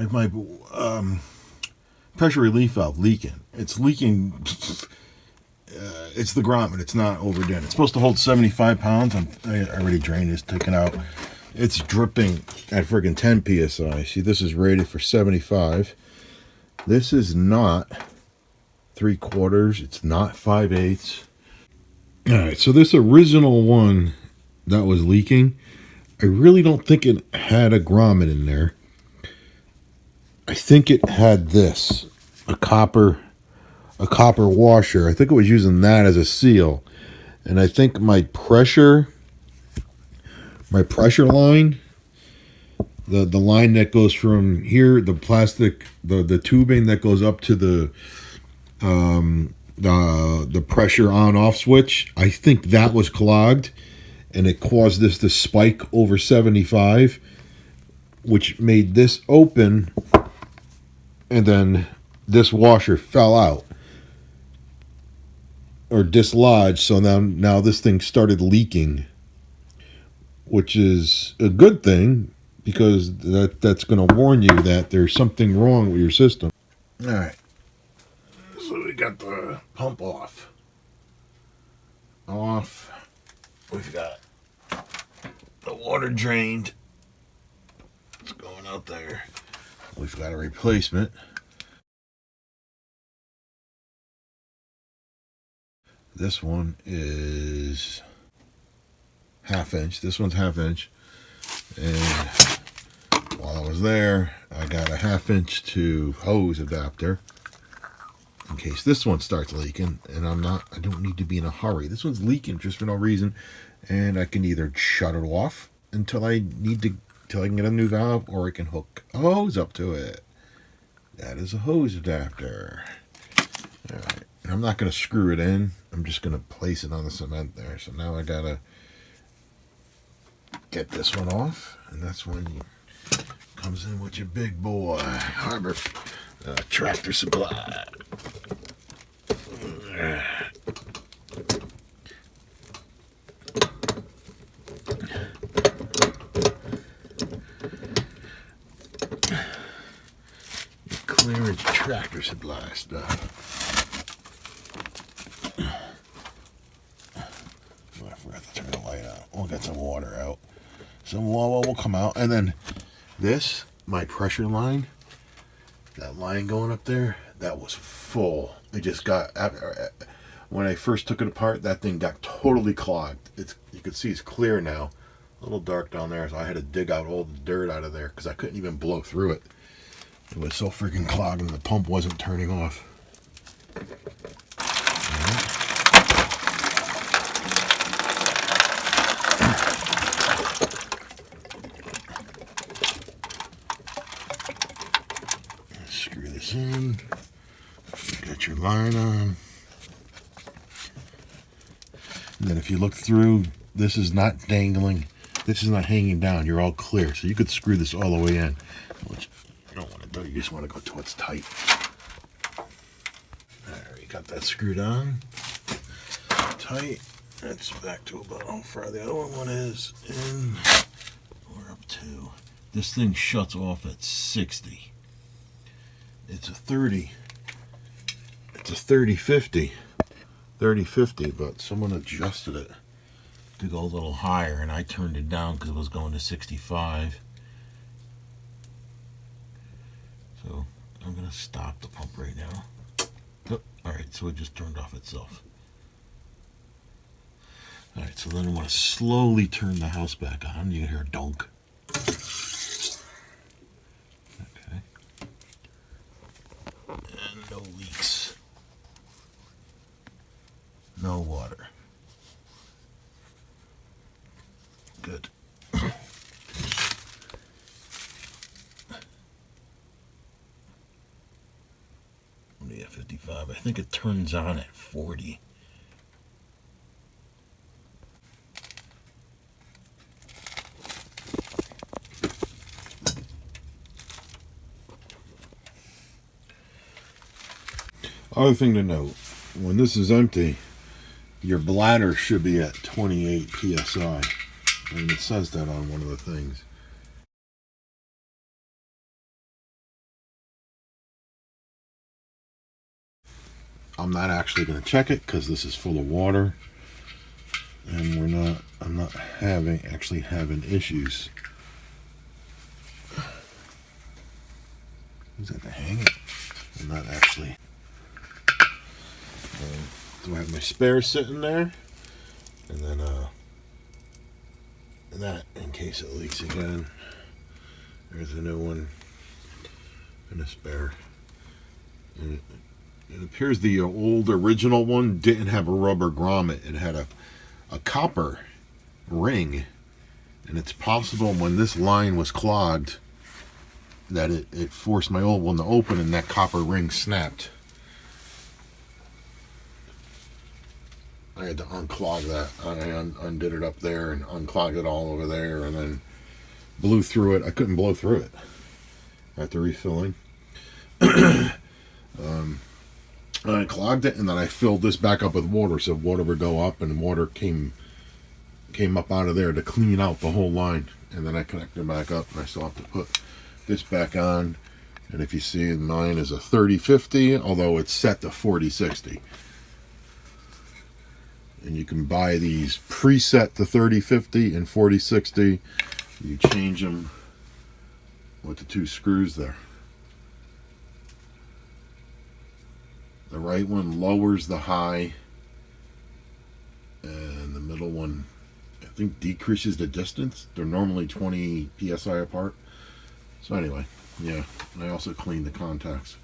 my pressure relief valve leaking. It's leaking. It's the grommet. It's not overdone. It's supposed to hold 75 pounds. I already drained it, taken out. It's dripping at friggin' 10 psi. See, this is rated for 75. This is not 3/4. It's not 5/8. All right, so this original one that was leaking, I really don't think it had a grommet in there. I think it had this, a copper washer. I think it was using that as a seal. And I think my pressure line, the line that goes from here, the plastic, the tubing that goes up to the pressure on off switch, I think that was clogged, and it caused this to spike over 75, which made this open, and then this washer fell out or dislodged. So now this thing started leaking, which is a good thing, because that's going to warn you that there's something wrong with your system. All right, so we got the pump off. We've got the water drained. It's going out there. We've got a replacement. This one is 1/2 inch. This one's 1/2 inch. And while I was there, I got a 1/2 inch to hose adapter in case this one starts leaking, and I don't need to be in a hurry. This one's leaking just for no reason, and I can either shut it off until I can get a new valve, or I can hook a hose up to it. That is a hose adapter. All right, and I'm not going to screw it in. I'm just going to place it on the cement there. So now I got to get this one off, and that's when you comes in with your big boy Harbor Tractor Supply. Clearance Tractor Supply stuff. Oh, I forgot to turn the light out. We'll get some water out. Some water will come out. And then this, my pressure line, that line going up there, that was full. It just got, when I first took it apart, that thing got totally clogged. You can see it's clear now. A little dark down there, so I had to dig out all the dirt out of there because I couldn't even blow through it. It was so freaking clogged and the pump wasn't turning off. Screw this in. Get your line on. And then if you look through, this is not dangling. This is not hanging down. You're all clear. So you could screw this all the way in, which you don't want to do. You just want to go till it's tight. There, you got that screwed on. Tight. That's back to about how far the other one is. And we're up to. This thing shuts off at 60. It's a 30. It's a 30-50. 30-50, but someone adjusted it to go a little higher, and I turned it down because it was going to 65. So I'm going to stop the pump right now. Oh, all right, so it just turned off itself. All right, so then I want to slowly turn the house back on. You can hear a dunk. Okay. And no leaks. No water. Good. Only at 55. I think it turns on at 40. Other thing to note, when this is empty, your bladder should be at 28 psi. And it says that on one of the things. I'm not actually going to check it because this is full of water, and I'm not actually having issues. Is that to hang it? I'm not actually. So I have my spare sitting there, and then that in case it leaks again. There's a new one and a spare. And it appears the old original one didn't have a rubber grommet. It had a copper ring, and it's possible when this line was clogged that it forced my old one to open and that copper ring snapped. I had to unclog that. I undid it up there and unclogged it all over there, and then blew through it. I couldn't blow through it after refilling. I clogged it, and then I filled this back up with water, so water would go up, and water came up out of there to clean out the whole line. And then I connected it back up, and I still have to put this back on. And if you see, mine is a 3050, although it's set to 4060. And you can buy these preset to 3050 and 4060. You change them with the two screws there. The right one lowers the high, and the middle one, I think, decreases the distance. They're normally 20 psi apart. So anyway, yeah, and I also cleaned the contacts.